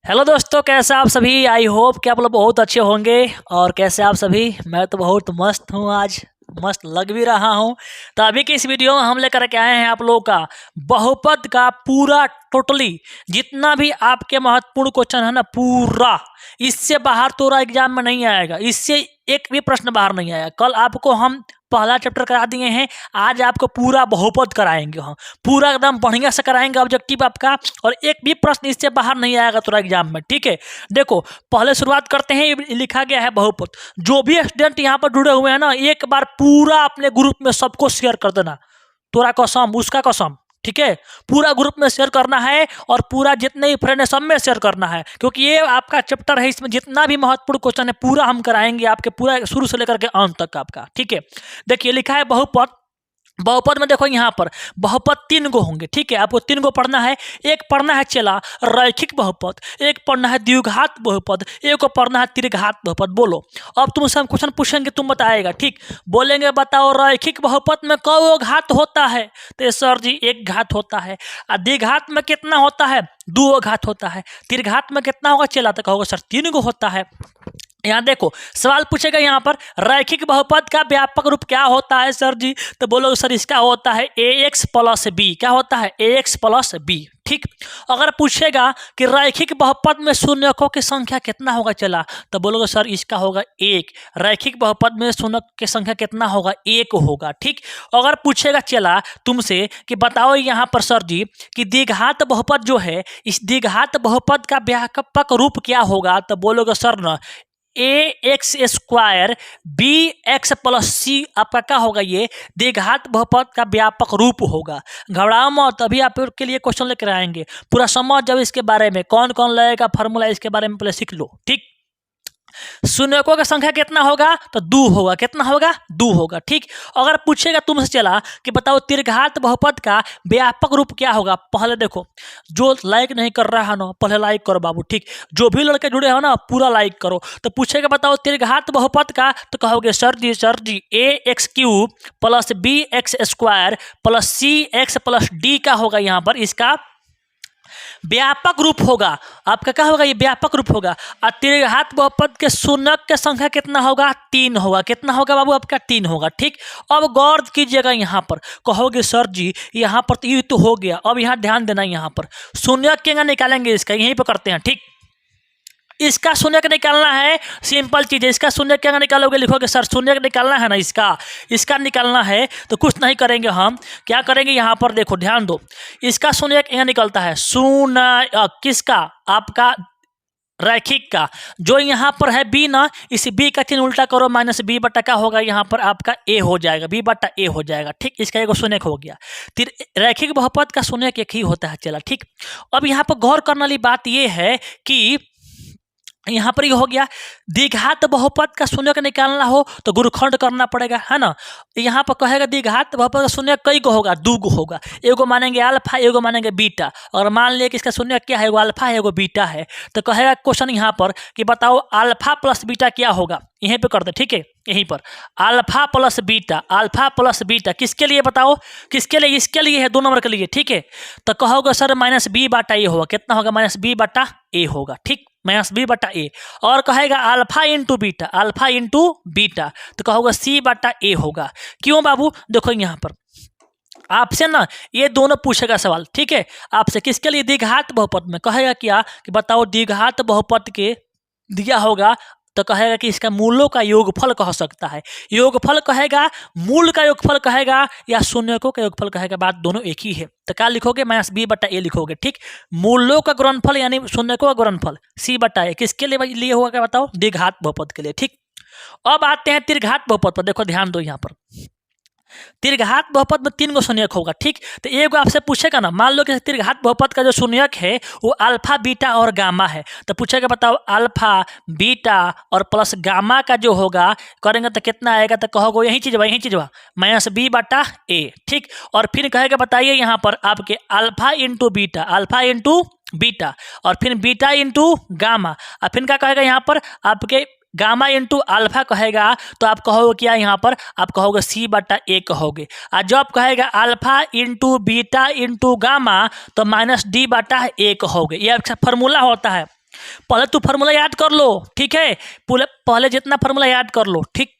Hello दोस्तों, कैसे आप सभी। आई होप कि आप लोग बहुत अच्छे होंगे। और कैसे आप सभी। मैं तो बहुत मस्त हूँ, आज मस्त लग भी रहा हूँ। तो अभी की इस वीडियो में हम लेकर के आए हैं आप लोगों का बहुपद का पूरा टोटली जितना भी आपके महत्वपूर्ण क्वेश्चन है ना, पूरा इससे बाहर तो एग्जाम में नहीं आएगा। इससे एक भी प्रश्न बाहर नहीं आएगा। कल आपको हम पहला चैप्टर करा दिए हैं, आज आपको पूरा बहुपद कराएंगे। हम पूरा एकदम बढ़िया से कराएंगे ऑब्जेक्टिव आपका, और एक भी प्रश्न इससे बाहर नहीं आएगा तो एग्जाम में। ठीक है, देखो पहले शुरुआत करते हैं। लिखा गया है बहुपद। जो भी स्टूडेंट यहाँ पर जुड़े हुए हैं ना, एक बार पूरा अपने ग्रुप में सबको शेयर कर देना। तोरा कसम उसका कसम, ठीक है। पूरा ग्रुप में शेयर करना है और पूरा जितने भी फ्रेंड है सब में शेयर करना है, क्योंकि ये आपका चैप्टर है। इसमें जितना भी महत्वपूर्ण क्वेश्चन है पूरा हम कराएंगे आपके, पूरा शुरू से लेकर के अंत तक आपका। ठीक है, देखिए लिखा है बहुपद। बहुपद में देखो यहाँ पर बहुपद 3 गो होंगे। ठीक है, आपको 3 गो पढ़ना है। एक पढ़ना है चला रैखिक बहुपद, एक पढ़ना है द्विघात बहुपद, एक को पढ़ना है त्रिघात बहुपद। बोलो, अब तुमसे हम क्वेश्चन पूछेंगे, तुम बताएगा। ठीक, बोलेंगे बताओ रैखिक बहुपद में कौ घात होता है, तो सर जी 1 घात होता है। और द्विघात में कितना होता है, 2 घात होता है। त्रिघात में कितना होगा चला, तो कहोगे सर 3 गो होता है। यहाँ देखो सवाल पूछेगा यहाँ पर रैखिक बहुपद का व्यापक रूप क्या होता है सर जी, तो बोलोगे सर इसका होता है ax प्लस बी। क्या होता है, ax प्लस बी। ठीक, अगर पूछेगा कि रैखिक बहुपद में शून्यकों की संख्या कितना होगा चला, तो बोलोगे सर इसका होगा 1। रैखिक बहुपद में शून्यक की संख्या कितना होगा, 1 होगा। ठीक, अगर पूछेगा चला तुमसे कि बताओ यहाँ पर सर जी कि द्विघात बहुपद जो है, इस द्विघात बहुपद का व्यापक रूप क्या होगा, तो बोलोगे सर ना ax² bx प्लस सी आपका क्या होगा, ये द्विघात बहुपद का व्यापक रूप होगा। घबराओ मत, अभी आपके लिए क्वेश्चन लेकर आएंगे। पूरा समझ जब इसके बारे में कौन कौन लगेगा फार्मूला, इसके बारे में पहले सीख लो। ठीक, शून्यकों का संख्या कितना होगा, तो 2 होगा। कितना होगा, 2 होगा। ठीक, अगर पूछेगा तुमसे चला कि बताओ त्रिघात बहुपद का व्यापक रूप क्या होगा, पहले देखो जो लाइक नहीं कर रहा है ना, पहले लाइक करो बाबू। ठीक, जो भी लड़के जुड़े हो ना पूरा लाइक करो। तो पूछेगा बताओ त्रिघात बहुपद का, तो कहोगे सर जी ax³ plus bx² plus cx plus d का होगा यहाँ पर इसका व्यापक रूप होगा। आपका क्या होगा, ये व्यापक रूप होगा। और त्रिघात बहुपद के शून्यक की संख्या कितना होगा, 3 होगा। कितना होगा बाबू, आपका 3 होगा। ठीक, अब गौर कीजिएगा यहाँ पर, कहोगे सर जी यहाँ पर तो ये तो हो गया। अब यहाँ ध्यान देना, यहाँ पर शून्यक क्या निकालेंगे, इसका यहीं पर करते हैं। ठीक, इसका शून्यक निकालना है, सिंपल चीज है। इसका शून्यक क्या निकालोगे, लिखोगे सर शून्यक निकालना है ना, इसका निकालना है। तो कुछ नहीं करेंगे, हम क्या करेंगे यहाँ पर देखो ध्यान दो। इसका शून्यक यहाँ निकलता है शून्य, किसका, आपका रैखिक का। जो यहाँ पर है b ना, इस b का चिन्ह उल्टा करो, माइनस b बटा क्या होगा यहाँ पर आपका a हो जाएगा, b बटा a हो जाएगा। ठीक, इसका एक शून्यक हो गया। रैखिक बहुपद का शून्यक एक ही होता है चला। ठीक, अब यहाँ पर गौर करने वाली बात यह है कि यहाँ पर ये हो गया द्विघात बहुपद का शून्यक निकालना हो तो गुणखंड करना पड़ेगा, है ना। यहाँ पर कहेगा द्विघात बहुपद का शून्यक कई को होगा, 2 गो होगा। एगो मानेंगे अल्फा, एगो मानेंगे बीटा। और मान लिया कि इसका शून्यक क्या है, एगो अल्फा है एगो बीटा है। तो कहेगा क्वेश्चन यहाँ पर कि बताओ अल्फा प्लस बीटा क्या होगा, यहीं पे कर दे। ठीक है, यहीं पर alpha plus beta, alpha plus beta किसके लिए बताओ, किसके लिए, इसके लिए है, 2 नंबर के लिए। ठीक है, तो कहोगे सर माइनस b बटा ए होगा। कितना होगा, माइनस b बटा ए होगा। ठीक, माइनस b बटा ए। और कहेगा alpha into beta, alpha into beta, तो कहोगे c बटा ए होगा। क्यों बाबू, देखो यहाँ पर आपसे ना ये दोनों पूछेगा सवाल। ठीक है, आपसे किसके लिए, द्विघात बहुपद में। कहेगा क्या कि बताओ द्विघात बहुपद के दिया होगा, तो कहेगा कि इसका मूलों का योगफल कह सकता है। योगफल कहेगा, मूल का योगफल कहेगा, या शून्यकों का योगफल कहेगा, बात दोनों एक ही है। तो क्या लिखोगे, माइनस b बटा ए लिखोगे। ठीक, मूलों का गुणनफल यानी शून्यकों का गुणनफल c बटा ए किसके लिए होगा, क्या बताओ, द्विघात बहुपद के लिए। ठीक, अब आते हैं त्रिघात बहुपद पर। देखो ध्यान दो, यहाँ पर त्रिघात बहुपद में 3 गो शून्यक होगा। ठीक, तो एक आपसे पूछेगा ना, मान लो कि त्रिघात बहुपद का जो शून्यक है वो अल्फा बीटा और गामा है। तो पूछेगा बताओ अल्फा बीटा और प्लस गामा का जो होगा करेंगे तो कितना आएगा, तो कहोगे यही चीज माइनस b बटा ए। ठीक, और फिर कहेगा बताइए यहाँ पर आपके alpha into beta, alpha into beta, और फिर बीटा इंटू गामा, और फिर क्या कहेगा यहाँ पर आपके गामा इंटू अल्फा कहेगा। तो आप कहोगे क्या, यहाँ पर आप कहोगे c बटा ए कहोगे। और जब कहेगा alpha into beta into gamma तो माइनस d बटा ए कहोगे। ये अच्छा फॉर्मूला होता है। पहले तू फार्मूला याद कर लो, ठीक है, पहले जितना फार्मूला याद कर लो, ठीक।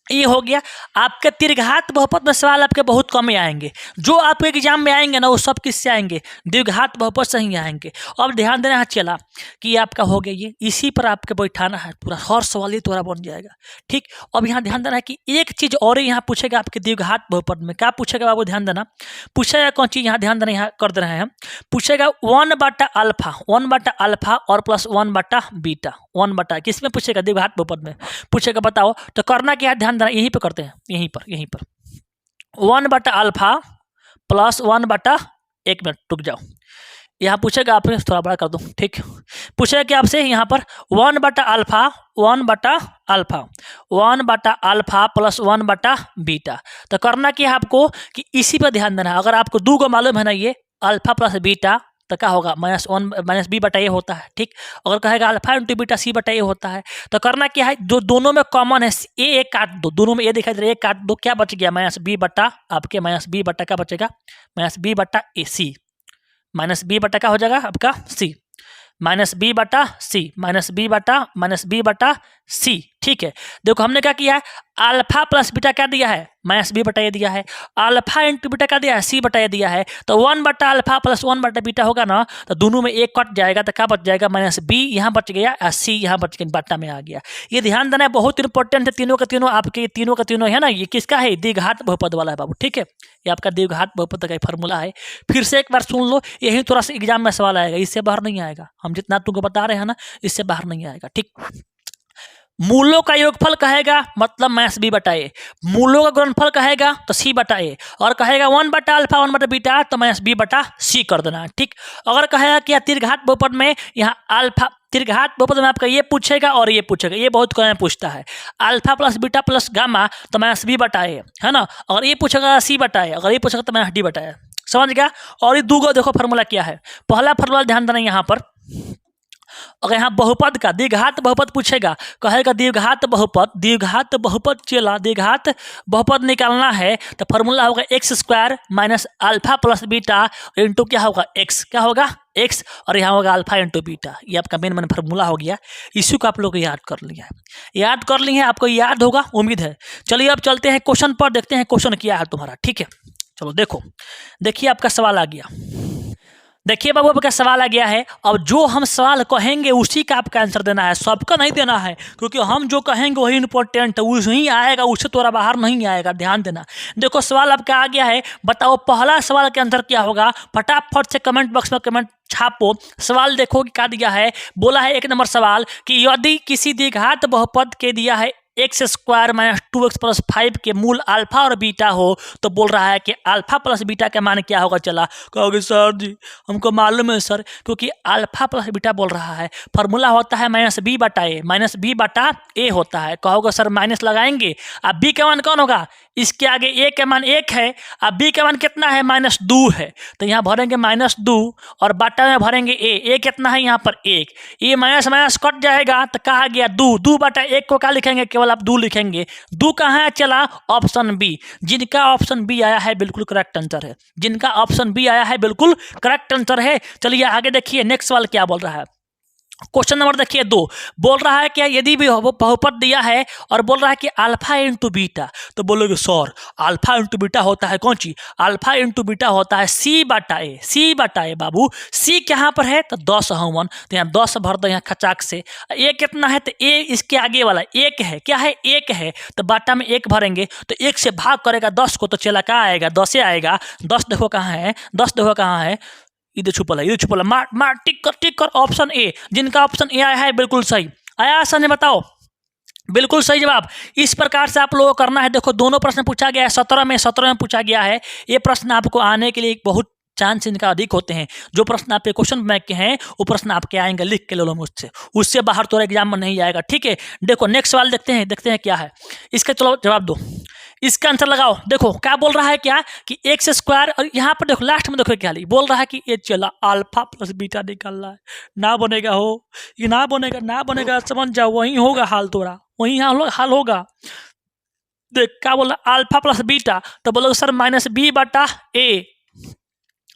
ये हो गया। आपके दीर्घात बहुपद में सवाल आपके बहुत कम ही आएंगे, जो आपके एग्जाम में आएंगे ना वो सब किससे आएंगे, दीर्घात बहुपद से ही आएंगे। अब ध्यान देना है चला कि आपका हो गया ये, इसी पर आपके बैठाना है पूरा, हर सवाल ये तुम्हारा बन जाएगा, ठीक। अब यहाँ ध्यान देना है कि एक चीज और यहाँ पूछेगा आपके दीर्घात बहुपद में, क्या पूछेगा बाबू, ध्यान देना, पूछेगा कौन चीज, यहाँ ध्यान देना, यहाँ कर दे रहे हैं हम, पूछेगा 1/α, 1/α और प्लस 1/β, 1 किस में पूछेगा, दीर्घात बहुपद में पूछेगा, बताओ। तो करना क्या है, ध्यान देना, यहीं पे करते हैं, यहीं पर 1/α प्लस 1/, 1 मिनट रुक जाओ, यहाँ पूछेगा आपने, थोड़ा बड़ा कर दूं, ठीक। पूछेगा कि आपसे यहाँ पर 1/α, 1/α प्लस 1/β। तो करना क्या है आपको कि इसी पर ध्यान देना है। अगर आपको 2 को मालूम है ना, ये अल्फा प्लस बीटा, तो क्या होगा, -1 b/a होता है, ठीक। अगर कहेगा अल्फा इंटू बीटा c/a होता है, तो करना क्या है, जो दोनों में कॉमन है ए काट दो, दोनों में ए दिखाई दे रहा है, ए काट दो, क्या बच गया, -b/ आपके -b/ क्या बचेगा, -b/ac, -b/ क्या हो जाएगा आपका c, -b/c, ठीक है। देखो हमने क्या किया है, अल्फा प्लस बीटा क्या दिया है, -b/a दिया है, अल्फा इंटू बीटा क्या दिया है, c/a दिया है। तो 1/α प्लस 1/β होगा ना, तो दोनों में एक कट जाएगा, तो क्या बच जाएगा, -b यहाँ बच गया, c यहाँ बच गया, बट्टा में आ गया। ये ध्यान देना है, बहुत इंपॉर्टेंट है, तीनों का तीनों आपके, तीनों का तीनों है ना, ये किसका है, द्विघात बहुपद वाला है बाबू, ठीक है। ये आपका द्विघात बहुपद का फार्मूला है। फिर से एक बार सुन लो, यही थोड़ा सा एग्जाम में सवाल आएगा, इससे बाहर नहीं आएगा, हम जितना तुमको बता रहे हैं ना, इससे बाहर नहीं आएगा, ठीक। मूलों का योगफल कहेगा, मतलब -b/a, मूलों का गुणनफल कहेगा तो c/a, और कहेगा 1/α 1/β तो -b/c कर देना, ठीक। अगर कहेगा कि दीर्घात बहुपद में यहाँ अल्फा, दीर्घात बहुपद में आपका ये पूछेगा और ये पूछेगा, ये बहुत कम पूछता है, alpha plus beta plus gamma तो -b/a है ना, और ये पूछेगा c/a, अगर ये पूछेगा तो -d/a, समझ गया। और ये दूगो देखो फार्मूला क्या है, पहला फार्मूला ध्यान देना यहाँ पर, अगर यहाँ बहुपद का द्विघात बहुपद पूछेगा, कहेगा द्विघात बहुपद चला, द्विघात बहुपद निकालना है तो फार्मूला होगा x² minus alpha plus beta into क्या होगा x, क्या होगा x, और यहाँ होगा अल्फा इंटू बीटा। ये आपका मेन फार्मूला हो गया, इसी को आप लोग याद कर लिया है, याद कर लिए हैं, आपको याद होगा उम्मीद है। चलिए अब चलते हैं क्वेश्चन पर, देखते हैं क्वेश्चन क्या है तुम्हारा, ठीक है। चलो देखो, देखिए आपका सवाल आ गया, देखिए बाबू आपका सवाल आ गया है। अब जो हम सवाल कहेंगे उसी का आपका आंसर देना है, सबका नहीं देना है, क्योंकि हम जो कहेंगे वही इंपॉर्टेंट है, वही आएगा, उससे थोड़ा बाहर नहीं आएगा, ध्यान देना। देखो सवाल आपका आ गया है, बताओ पहला सवाल के आंसर क्या होगा, फटाफट से कमेंट बॉक्स में कमेंट छापो। सवाल देखो क्या दिया है, बोला है 1 नंबर सवाल कि यदि किसी द्विघात बहुपद के दिया है x² माइनस 2x प्लस 5 के मूल अल्फा और बीटा हो, तो बोल रहा है कि अल्फा प्लस बीटा का मान क्या होगा। चला कहोगे सर जी हमको मालूम है सर, क्योंकि अल्फा प्लस बीटा बोल रहा है, फार्मूला होता है -b/a होता है। कहोगे सर माइनस लगाएंगे, अब b का मान कौन होगा, इसके आगे a का मान 1 है, अब b का मान कितना है -2 है, तो यहाँ भरेंगे -2 और बाटा में भरेंगे a कितना है यहाँ पर 1, ये माइनस माइनस कट जाएगा तो कहा गया 2/1 को क्या लिखेंगे, केवल आप 2 लिखेंगे। 2 कहाँ है, चला ऑप्शन बी, जिनका ऑप्शन बी आया है बिल्कुल करेक्ट आंसर है, जिनका ऑप्शन बी आया है बिल्कुल करेक्ट आंसर है। चलिए आगे देखिए नेक्स्ट सवाल क्या बोल रहा है। क्वेश्चन नंबर देखिए 2, बोल रहा है क्या यदि भी बहुपद दिया है और बोल रहा है कि अल्फा इंटू बीटा, तो बोलोगे सर अल्फा इंटू बीटा होता है कौन सी, अल्फा इंटू बीटा होता है c/a बाबू। c कहाँ पर है तो 10 है, तो यहाँ 10 भर दो यहाँ खचाक से। a कितना है तो a इसके आगे वाला 1 है, क्या है 1 है, तो बाटा में 1 भरेंगे तो 1 से भाग करेगा 10 को, तो चला क्या आएगा 10 से आएगा। 10 देखो कहाँ है, 10 देखो कहाँ है, इधर छुपल है, मार टिक कर ऑप्शन ए, जिनका ऑप्शन ए आया है बिल्कुल सही आया, सही बताओ बिल्कुल सही जवाब। इस प्रकार से आप लोगों को करना है। देखो दोनों प्रश्न पूछा गया है, 17 में पूछा गया है। ये प्रश्न आपको आने के लिए बहुत चांस इनका अधिक होते हैं। जो प्रश्न आपके क्वेश्चन बैंक के हैं वो प्रश्न आपके आएंगे, लिख के ले लो मुझसे, उससे बाहर तो एग्जाम में नहीं आएगा, ठीक है। देखो नेक्स्ट सवाल देखते हैं क्या है इसका, चलो जवाब दो, इसका आंसर लगाओ। देखो क्या बोल रहा है, क्या कि x², और यहाँ पर देखो लास्ट में देखो क्या बोल रहा है कि ये चला अल्फा प्लस बीटा निकाल रहा है, ना बनेगा हो, ये ना बनेगा, समझ जाओ वही होगा हाल, तोड़ा वही हाल होगा। देख क्या बोल रहा, अल्फा प्लस बीटा, तो बोलोगे सर -b/a,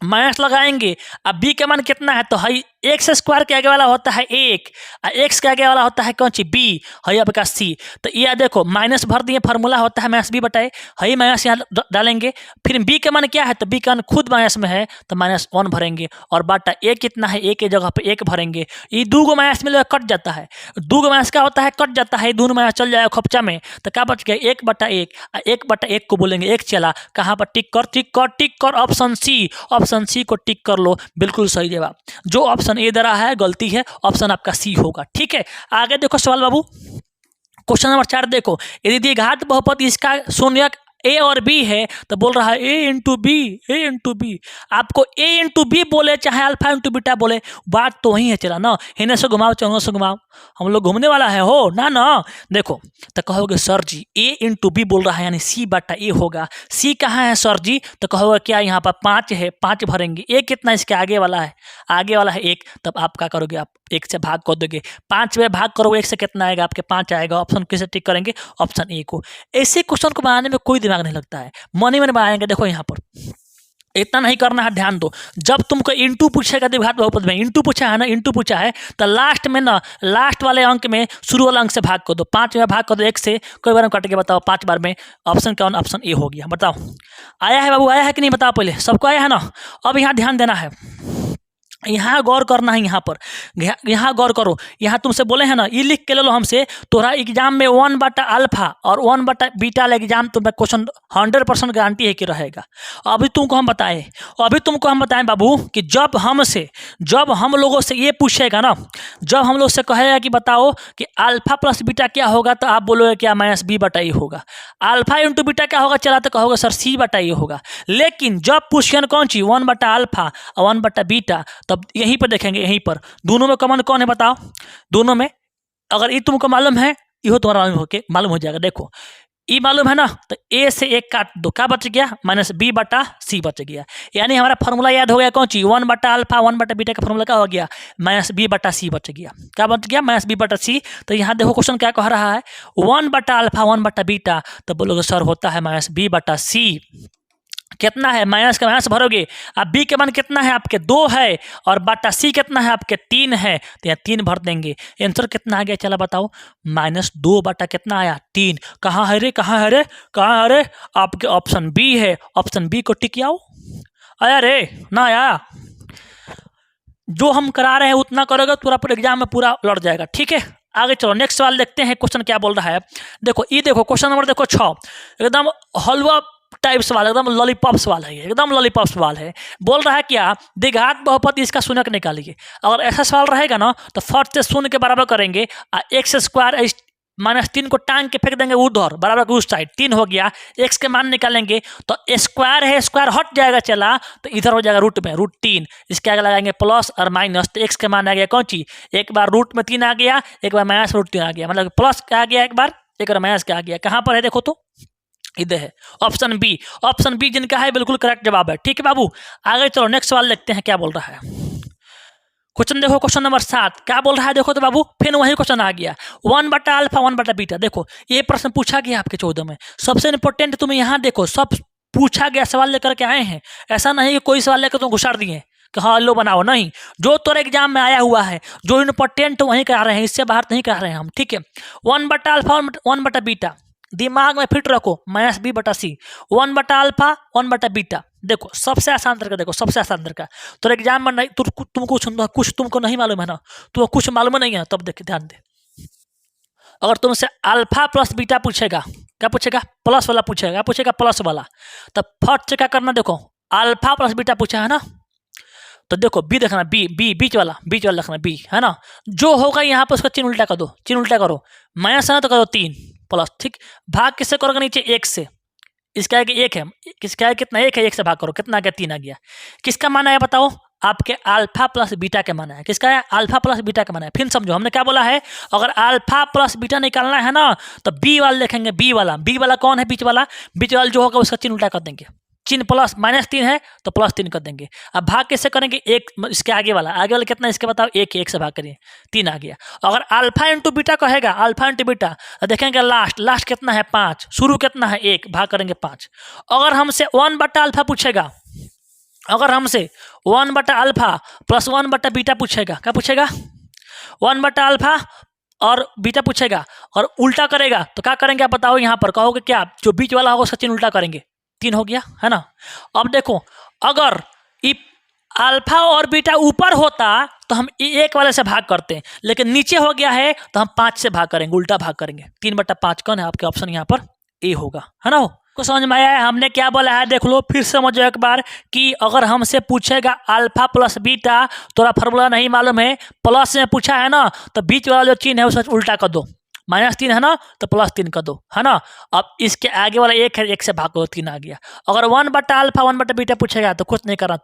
माइनस लगाएंगे, अब b का मान कितना है तो है एक्स स्क्वायर के आगे वाला होता है एक, एक्स के आगे वाला होता है कौन सी बी, है आपका सी। तो ये देखो माइनस भर दिए, फार्मूला होता है माइनस बी बटाए, है माइनस यहाँ डालेंगे। फिर बी का मान क्या है, तो बी का मान खुद माइनस में है तो -1 भरेंगे, और बाटा ए कितना है, ए के जगह पे 1 भरेंगे। ये 2 गो माइनस मिलेगा कट जाता है, 2 गो माइनस क्या होता है कट जाता है, 2 माइनस चल जाएगा खोपचा में, तो क्या बच गया 1/1, 1/1 को बोलेंगे 1 चला, कहाँ पर टिक कर टिक कर टिक कर, ऑप्शन सी को टिक कर लो, बिल्कुल सही जवाब। जो ऑप्शन ए दे रहा है गलती है, ऑप्शन आपका सी होगा। ठीक है, आगे देखो सवाल बाबू, क्वेश्चन नंबर 4 देखो, यदि द्विघात बहुपद इसका शून्यक ए और बी है तो बोल रहा है ए इंटू बी। आपको ए इंटू बी बोले चाहे अल्फा इंटू बीटा बोले, बात तो वही है, चला ना, हिने से घुमाओ चाहे से घुमाओ, हम लोग घूमने वाला है हो ना। देखो तो कहोगे सर जी ए इंटू बी बोल रहा है यानी सी बटा ए होगा, सी कहाँ है सर जी, तो कहोगे क्या यहाँ पर 5 है, 5 भरेंगे, ए कितना इसके आगे वाला है, 1, तब आप क्या करोगे, आप 1 से भाग कर दोगे, 5 में भाग करोगे 1 से कितना आएगा, आपके 5 आएगा। ऑप्शन किसे टिक करेंगे, ऑप्शन ए को। ऐसे क्वेश्चन को बनाने में कोई दिमाग नहीं लगता है, मन ही मन बनाएंगे। देखो यहाँ पर इतना नहीं करना है, ध्यान दो, जब तुमको इंटू पूछेगा द्विघात बहुपद में, इंटू पूछा है ना, इंटू पूछा है तो लास्ट में ना, लास्ट वाले अंक में शुरू वाला अंक से भाग कर दो, 5 में भाग कर दो 1 से, कोई बार कट के बताओ 5 बार में, ऑप्शन क्या, ऑप्शन ए हो गया। बताओ आया है बाबू, आया है कि नहीं बताओ, पहले सबको आया है ना। अब यहाँ ध्यान देना है, यहाँ गौर करना है, यहाँ पर यहाँ गौर करो, यहाँ तुमसे बोले हैं ना, ये लिख के ले लो हमसे, तोरा एग्जाम में 1/अल्फा और 1/बीटा एग्जाम तुम्हें क्वेश्चन 100% गारंटी है कि रहेगा। अभी तुमको हम बताएं बाबू कि जब हम लोगों से ये पूछेगा ना, जब हम लोग से कहेगा कि बताओ कि अल्फा प्लस बीटा क्या होगा, तो आप बोलोगे क्या -b/a होगा। अल्फा इंटू बीटा क्या होगा, चला तो कहोगे सर c/a होगा। लेकिन जब पूछेगा कौन सी 1/अल्फा और 1/बीटा, तब यहीं पर देखेंगे, यहीं पर दोनों में कॉमन कौन है बताओ, दोनों में अगर ये तुमको मालूम है, ये तुम्हारा मालूम हो जाएगा। देखो ये मालूम है ना, तो ए से 1 काट दो, क्या बच गया, -b/c बच गया। यानी हमारा फॉर्मूला याद हो गया कौन सी, 1/अल्फा 1/बीटा का फॉर्मूला क्या हो गया, -b/c बच गया। क्या बच गया, -b/c। तो यहाँ देखो क्वेश्चन क्या कह रहा है, 1/अल्फा 1/बीटा, तो बोलोगे सर होता है -b/c। कितना है, माइनस का माइनस भरोगे, अब बी के मान कितना है आपके 2 है, और बाटा सी कितना है आपके 3 है, तो यहाँ 3 भर देंगे। आंसर कितना आ गया, चला बताओ, -2 बटा कितना आया 3। कहाँ है रे, आपके ऑप्शन बी है, ऑप्शन बी को टिक आओ। आया रे ना आया, जो हम करा रहे हैं उतना करोगे तो पूरा एग्जाम में पूरा लड़ जाएगा। ठीक है, आगे चलो नेक्स्ट सवाल देखते हैं, क्वेश्चन क्या बोल रहा है। देखो ये देखो क्वेश्चन नंबर देखो 6, एकदम हलवा टाइप सवाल, एकदम लॉलीपॉप सवाल है, एकदम लॉलीपॉप सवाल है। बोल रहा है क्या, द्विघात बहुपद इसका शून्यक निकालिए। अगर ऐसा सवाल रहेगा ना, तो फट से शून्य के बराबर करेंगे, x² -3 को टांग के फेंक देंगे उधर, बराबर के उस साइड, 3 हो गया। x के मान निकालेंगे तो स्क्वायर है, स्क्वायर हट जाएगा, चला तो इधर हो जाएगा रूट में, √3। इसके आगे लगाएंगे प्लस और माइनस, तो x के मान आ गया कौन सी, एक बार रूट में 3 आ गया, एक बार -√3 आ गया, मतलब प्लस क्या आ गया, एक बार माइनस क्या आ गया। कहाँ पर है देखो तो, इधर है ऑप्शन बी जिनका है बिल्कुल करेक्ट जवाब है। ठीक है बाबू, आगे चलो नेक्स्ट सवाल देखते हैं क्या बोल रहा है। क्वेश्चन देखो क्वेश्चन नंबर 7 क्या बोल रहा है, देखो तो बाबू फिर वही क्वेश्चन आ गया, 1/अल्फा 1/बीटा। देखो ये प्रश्न पूछा गया आपके 14 में, सबसे इंपॉर्टेंट तुम्हें यहाँ देखो, सब पूछा गया सवाल लेकर के आए हैं, ऐसा नहीं कि कोई सवाल लेकर तुम घुसाड़ दिए कि हाँ लो बनाओ, नहीं, जो तोरे एग्जाम में आया हुआ है, जो इंपॉर्टेंट वहीं करा रहे हैं, इससे बाहर नहीं करा रहे हैं हम। ठीक है, 1/अल्फा 1/बीटा दिमाग में फिट रखो, -b/c, 1/अल्फा 1/बीटा। देखो सबसे आसान तरीका, देखो सबसे आसान तरीका, तो एग्जाम में नहीं तुमको कुछ तुमको नहीं मालूम है ना, तुमको कुछ मालूम नहीं है, तब देख ध्यान दे। अगर तुमसे अल्फा प्लस बीटा पूछेगा, क्या पूछेगा, प्लस वाला पूछेगा, पूछेगा प्लस वाला, तब फट से क्या करना, देखो अल्फा प्लस बीटा पूछा है ना, तो देखो बी देखना, बी बीच वाला लिखना, बी है ना, जो होगा यहाँ पर उसका चिन्ह उल्टा कर दो, चिन्ह उल्टा करो, माइनस है ना तो करो 3 प्लस। ठीक, भाग किससे करोगे, नीचे 1 से, इसका आगे 1 है, किसका है कितना 1 है, 1 से भाग करो, कितना आ गया 3 आ गया। किसका मान आया बताओ, आपके अल्फा प्लस बीटा के माना है, किसका है, अल्फा प्लस बीटा का माना है। फिर समझो हमने क्या बोला है, अगर अल्फा प्लस बीटा निकालना है ना, तो बी वाला लिखेंगे, बी वाला कौन है, बीच वाला जो होगा उसका चिन्ह उल्टा कर देंगे, चिन्ह प्लस -3 है तो +3 कर देंगे। अब भाग कैसे करेंगे, 1 इसके आगे वाला कितना, इसके बताओ 1 से भाग करिए, 3 आ गया। अगर अल्फा इंटू बीटा कहेगा, अल्फा इंटू बीटा देखेंगे, लास्ट कितना है 5, शुरू कितना है 1, भाग करेंगे 5। अगर हमसे 1/अल्फा पूछेगा, अगर हमसे 1/α प्लस 1/β पूछेगा, क्या पूछेगा? 1/α और बीटा पूछेगा और उल्टा करेगा तो क्या करेंगे आप बताओ? यहाँ पर कहोगे क्या? जो बीच वाला होगा उसका चिन्ह उल्टा करेंगे, 3 हो गया है ना। अब देखो, अगर अल्फा और बीटा ऊपर होता तो हम 1 वाले से भाग करते हैं, लेकिन नीचे हो गया है तो हम 5 से भाग करेंगे, उल्टा भाग करेंगे। 3/5 कौन है? आपके ऑप्शन यहाँ पर ए होगा, है ना। को समझ में आया है हमने क्या बोला है? देख लो फिर समझो एक बार कि अगर हमसे पूछेगा अल्फा प्लस बीटा, थोड़ा फार्मूला नहीं मालूम है, प्लस में पूछा है ना, तो बीच वाला जो चिन्ह है उसका उल्टा कर दो। -3 है ना, तो +3 कर दो, है ना। अब इसके आगे वाला 1 है, 1 से भाग करो, 3 आ गया। अगर 1/α 1/बीटा पूछेगा तो कुछ नहीं करना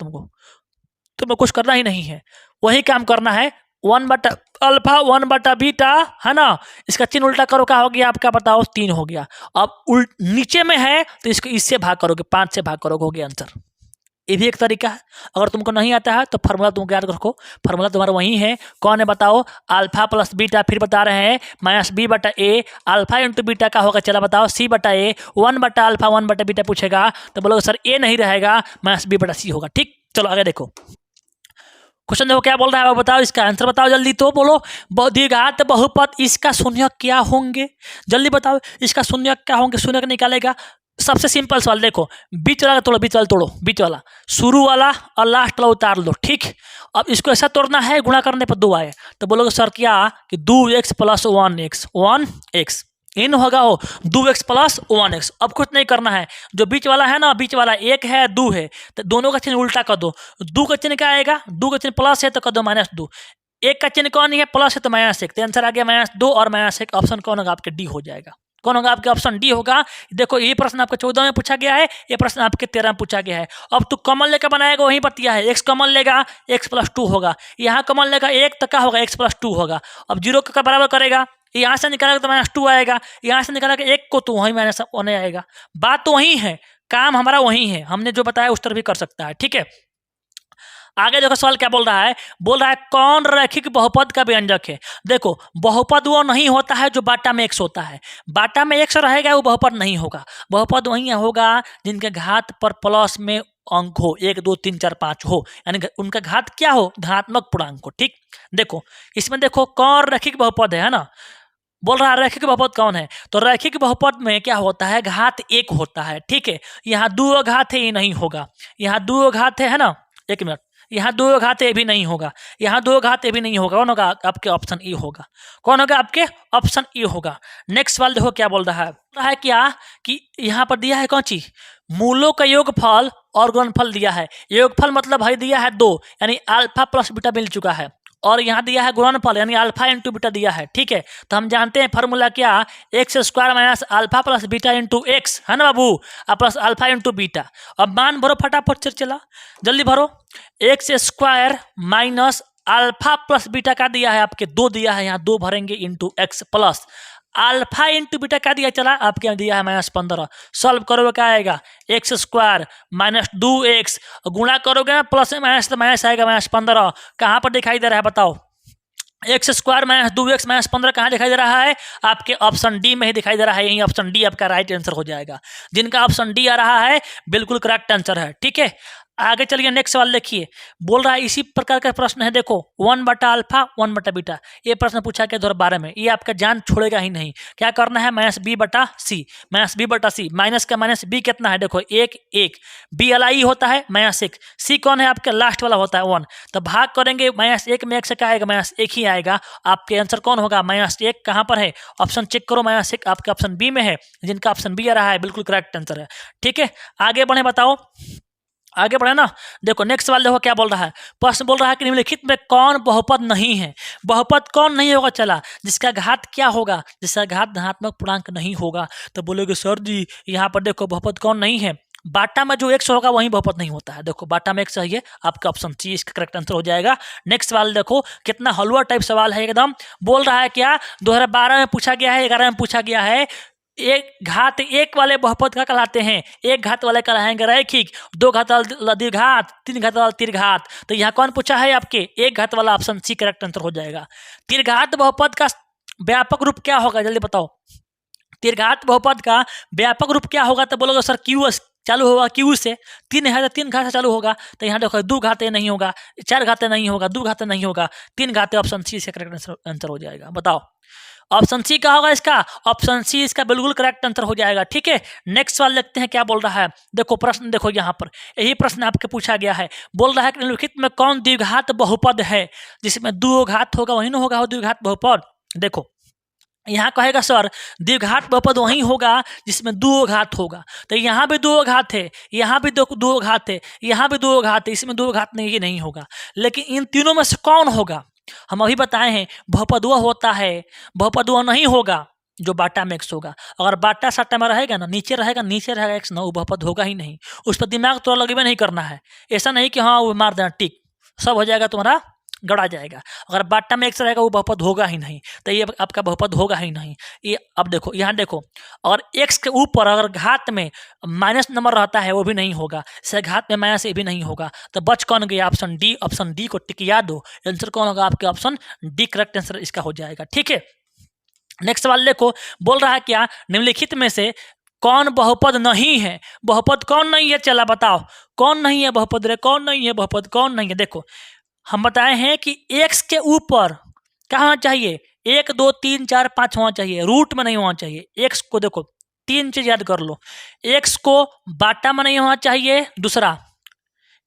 तुम्हें कुछ करना ही नहीं है, वही काम करना है। 1/α 1/बीटा, है ना, इसका चिन्ह उल्टा करो, क्या हो गया आपका बताओ? 3 हो गया। अब नीचे में है तो इसको इससे भाग करोगे, 5 से भाग करोगे, हो गया आंसर। ये भी एक तरीका है। अगर तुमको नहीं आता है तो फार्मूला तुम याद रखो, फार्मूला तुम्हारा वही है, कौन है बताओ? अल्फा प्लस बीटा, फिर बता रहे हैं -b/a, अल्फा इंटू बीटा का होगा, चला बताओ c/a। 1/α 1/बीटा पूछेगा तो बोलोगे सर ए नहीं रहेगा, -b/c होगा। ठीक, चलो आगे देखो क्वेश्चन, देखो क्या बोल रहा है, बताओ इसका आंसर बताओ जल्दी। तो बोलो द्विघात बहुपद इसका शून्यक क्या होंगे? जल्दी बताओ इसका शून्यक क्या होंगे, शून्यक निकालेगा। सबसे सिंपल सवाल देखो, बीच वाला तोड़ो, बीच वाला तोड़ो, बीच वाला, शुरू वाला और लास्ट वाला उतार लो। ठीक, अब इसको ऐसा तोड़ना है, गुणा करने पर 2 आए तो बोलोगे सर क्या कि 2x + 1x, 1x इन होगा हो 2x + 1x। अब कुछ नहीं करना है, जो बीच वाला है ना, बीच वाला 1 है 2 है, तो दोनों का चिन्ह उल्टा कर दो। 2 का चिन्ह क्या आएगा? 2 का चिन्ह प्लस है तो कर दो -2। 1 का चिन्ह कौन है? प्लस है तो -1, तो आंसर आ गया -2 और -1। ऑप्शन कौन होगा? आपके डी हो जाएगा। कौन होगा? आपके ऑप्शन डी होगा। देखो ये प्रश्न आपके 14 में पूछा गया है, ये प्रश्न आपके 13 में पूछा गया है। अब तू कॉमन लेकर बनाएगा, वहीं पर दिया है x कॉमन लेगा, x + 2 होगा। यहाँ कॉमन लेगा 1 तो क्या होगा? x + 2 होगा। अब 0 का बराबर करेगा, यहाँ से निकालेगा तो -2 आएगा, यहाँ से निकालेगा 1 को तो वहीं -1 आएगा। बात तो वही है, काम हमारा वही है, हमने जो बताया उस तरह भी कर सकता है। ठीक है, आगे देखो सवाल क्या बोल रहा है, बोल रहा है कौन रैखिक बहुपद का व्यंजक है। देखो बहुपद वो नहीं होता है जो बाटा में x होता है, बाटा में x रहेगा वो बहुपद नहीं होगा। बहुपद वही होगा जिनके घात पर प्लस में अंक हो, 1 2 3 4 5 हो, यानी उनका घात क्या हो? धनात्मक पूर्णांक हो। ठीक, देखो इसमें देखो कौन रैखिक बहुपद है ना, बोल रहा है रैखिक बहुपद कौन है, तो रैखिक बहुपद में क्या होता है? घात 1 होता है। ठीक है, यहाँ 2 घात है, ये नहीं होगा। यहाँ 2 घात है ना, 1 मिनट, यहाँ 2 घात ए भी नहीं होगा, यहाँ 2 घात ए भी नहीं होगा। कौन होगा? आपके ऑप्शन ई होगा। कौन होगा? आपके ऑप्शन ई होगा। नेक्स्ट सवाल देखो क्या बोल रहा है, बोल रहा है क्या कि यहाँ पर दिया है कौन चीज? मूलों का योगफल और गुणनफल दिया है। योगफल मतलब भाई दिया है 2, यानी अल्फा प्लस बीटा मिल चुका है, और यहाँ दिया है गुणनफल यानी अल्फा इंटू बीटा दिया है। ठीक है, तो हम जानते हैं फार्मूला क्या? x² - alpha plus beta into x, है ना बाबू, प्लस अल्फा इंटू बीटा। अब मान भरो फटाफट से, चला जल्दी भरो। x² - अल्फा प्लस बीटा का दिया है आपके 2 दिया है, यहाँ 2 भरेंगे into x plus alpha into beta का दिया, चला आपके यहाँ दिया है -15। सॉल्व करोगे क्या आएगा? x² - 2x, गुणा करोगे ना प्लस में माइनस तो माइनस आएगा -15। कहाँ पर दिखाई दे रहा है बताओ? x² - 2x - 15 कहाँ दिखाई दे रहा है? आपके ऑप्शन डी में ही दिखाई दे रहा है। यही ऑप्शन डी आपका राइट आंसर हो जाएगा। जिनका ऑप्शन डी आ रहा है बिल्कुल करेक्ट आंसर है। ठीक है, आगे चलिए नेक्स्ट सवाल देखिए, बोल रहा है इसी प्रकार का प्रश्न है, देखो 1/α 1/बीटा, ये प्रश्न पूछा गया 2012 में, ये आपका जान छोड़ेगा ही नहीं। क्या करना है? -b/c, -b/c, माइनस का माइनस b कितना है? देखो 1 1, b वाला ई होता है -1, c कौन है? आपका लास्ट वाला होता है 1, तो भाग करेंगे -1 में 1 से क्या आएगा? -1 ही आएगा। आपके आंसर कौन होगा? -1 कहाँ पर है? ऑप्शन चेक करो, -1 आपके ऑप्शन बी में है। जिनका ऑप्शन बी आ रहा है बिल्कुल करेक्ट आंसर है। ठीक है, आगे बढ़े, बताओ आगे बढ़े ना। देखो नेक्स्ट सवाल देखो क्या बोल रहा है, प्रश्न बोल रहा है कि निम्नलिखित में कौन बहुपद नहीं है? बहुपद कौन नहीं होगा? चला, जिसका घात क्या होगा? जिसका घात धनात्मक पूर्णांक नहीं होगा। तो बोलोगे सर जी यहाँ पर देखो बहुपद कौन नहीं है, बाटा में जो x होगा वही बहुपद नहीं होता है। देखो बाटा में x है, आपका ऑप्शन सी इसका करेक्ट आंसर हो जाएगा। नेक्स्ट सवाल देखो, कितना हलवा टाइप सवाल है एकदम। बोल रहा है क्या 2012 में पूछा गया है, 11 में पूछा गया है, एक घात 1 वाले बहुपद का कहलाते हैं, एक घात वाले कहलाएंगे रैखिक, 2 घात वाला द्विघात, 3 घात वाला त्रिघात। तो यहाँ कौन पूछा है? आपके 1 घात वाला, ऑप्शन सी करेक्ट आंसर हो जाएगा। त्रिघात बहुपद का व्यापक रूप क्या होगा? जल्दी बताओ, त्रिघात बहुपद का व्यापक रूप क्या होगा? तो बोलोगे सर चालू होगा क्यू से, 3 है तो 3 घात से चालू होगा, तो यहाँ देखो 2 घाते नहीं होगा, 4 घाते नहीं होगा, 2 घाते नहीं होगा, 3 घाते, ऑप्शन सी इसका करेक्ट आंसर हो जाएगा। बताओ ऑप्शन सी क्या होगा इसका, ऑप्शन सी इसका बिल्कुल करेक्ट आंसर हो जाएगा। ठीक है, नेक्स्ट सवाल देखते हैं क्या बोल रहा है। देखो प्रश्न देखो यहाँ पर, यही प्रश्न आपके पूछा गया है। बोल रहा है कि निम्नलिखित में कौन द्विघात बहुपद है जिसमें 2 घात होगा, वही ना होगा द्विघात बहुपद। देखो यहाँ कहेगा सर द्विघात बहुपद वही होगा जिसमें 2 घात होगा, तो यहाँ भी 2 घात है, यहाँ भी 2 घात है, यहाँ भी 2 घात है, इसमें 2 घात नहीं, ये नहीं होगा। लेकिन इन तीनों में से कौन होगा, हम अभी बताए हैं बहुपद वह होता है, बहुपद वह नहीं होगा जो बाटा में x होगा। अगर बाटा साटा में रहेगा ना, नीचे रहेगा x ना, वो बहुपद होगा ही नहीं। उस पर दिमाग तो लगभग नहीं करना है, ऐसा नहीं कि हाँ वो मार देना टिक, सब हो जाएगा, तुम्हारा गड़ा जाएगा। अगर बाटा में x रहेगा वो बहुपद होगा ही नहीं, तो ये आपका बहुपद होगा ही नहीं। ये अब देखो यहाँ देखो, और x के ऊपर अगर घात में माइनस नंबर रहता है वो भी नहीं होगा, से घात में माइनस ये भी नहीं होगा, तो बच कौन गया, ऑप्शन डी। ऑप्शन डी को टिक याद दो, आंसर कौन होगा आपके, ऑप्शन डी करेक्ट आंसर इसका हो जाएगा। ठीक है, नेक्स्ट सवाल देखो, बोल रहा है क्या निम्नलिखित में से कौन बहुपद नहीं है। बहुपद कौन नहीं है, चला बताओ कौन नहीं है बहुपद रे, कौन नहीं है बहुपद, कौन नहीं है। देखो हम बताए हैं कि x के ऊपर क्या होना चाहिए, 1 2 3 4 5 होना चाहिए, रूट में नहीं होना चाहिए। x को देखो 3 चीज याद कर लो, x को बाटा में नहीं होना चाहिए, दूसरा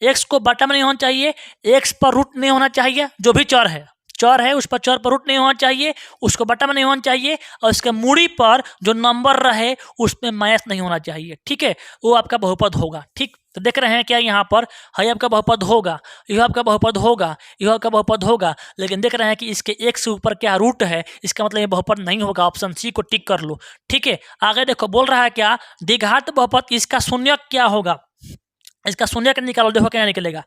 x को बाटा में नहीं होना चाहिए, x पर रूट नहीं होना चाहिए, जो भी चर है उस पर चर पर रूट नहीं होना चाहिए, उसको बटा में नहीं होना चाहिए, और उसके मूड़ी पर जो नंबर रहे उसमें माइनस नहीं होना चाहिए। ठीक है, वो आपका बहुपद होगा। ठीक, तो देख रहे हैं क्या यहाँ पर है आपका बहुपद होगा, यह आपका बहुपद होगा, यह आपका बहुपद होगा, लेकिन देख रहे हैं कि इसके एक से ऊपर क्या रूट है, इसका मतलब ये बहुपद नहीं होगा। ऑप्शन सी को टिक कर लो। ठीक है, आगे देखो बोल रहा है क्या द्विघात बहुपद, इसका शून्यक क्या होगा, इसका शून्य का निकालो, देखो क्या निकलेगा।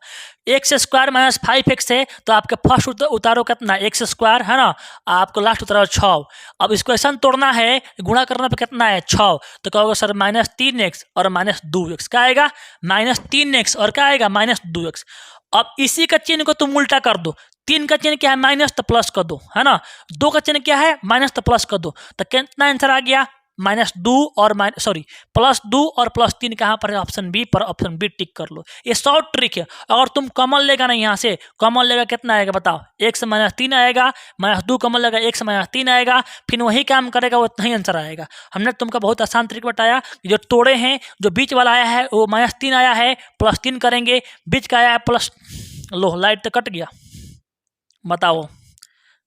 एक्स स्क्वायर माइनस 5x है, तो आपके फर्स्ट उतारो कितना, एक्स स्क्वायर है ना, आपको लास्ट उतारो 6। अब इसको ऐसा तोड़ना है, गुणा करने पे कितना है 6, तो कहोगे सर -3x और -2x, क्या आएगा -3x और क्या आएगा -2x। अब इसी का चिन्ह को तुम उल्टा कर दो, 3 का चिन्ह क्या है माइनस, तो प्लस कर दो, है ना, 2 का चिन्ह क्या है माइनस, तो प्लस कर दो, तो कितना आंसर आ गया -2 और +2 और +3 कहाँ पर है, ऑप्शन बी पर। ऑप्शन बी टिक कर लो, ये शॉर्ट ट्रिक है। अगर तुम कॉमन लेगा ना, यहाँ से कॉमन लेगा कितना आएगा बताओ, 1 से -3 आएगा, -2 कॉमन लेगा 1 से -3 आएगा, फिर वही काम करेगा, वो इतना ही आंसर आएगा। हमने तुमको बहुत आसान ट्रिक बताया, जो तोड़े हैं, जो बीच वाला आया है वो -3 आया है, +3 करेंगे, बीच का आया है प्लस, लो लाइट तो कट गया, बताओ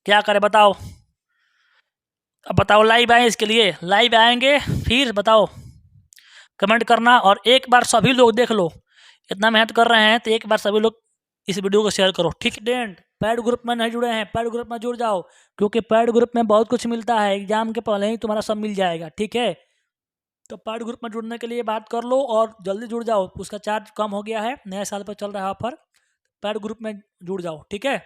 क्या करे, बताओ अब बताओ, लाइव आए इसके लिए, लाइव आएंगे फिर बताओ, कमेंट करना, और एक बार सभी लोग देख लो, इतना मेहनत कर रहे हैं तो एक बार सभी लोग इस वीडियो को शेयर करो। ठीक है, पैड ग्रुप में नहीं जुड़े हैं, पैड ग्रुप में जुड़ जाओ, क्योंकि पैड ग्रुप में बहुत कुछ मिलता है, एग्जाम के पहले ही तुम्हारा सब मिल जाएगा। ठीक है, तो पैड ग्रुप में जुड़ने के लिए बात कर लो और जल्दी जुड़ जाओ, उसका चार्ज कम हो गया है, नए साल पर चल रहा है ऑफर, पैड ग्रुप में जुड़ जाओ। ठीक है।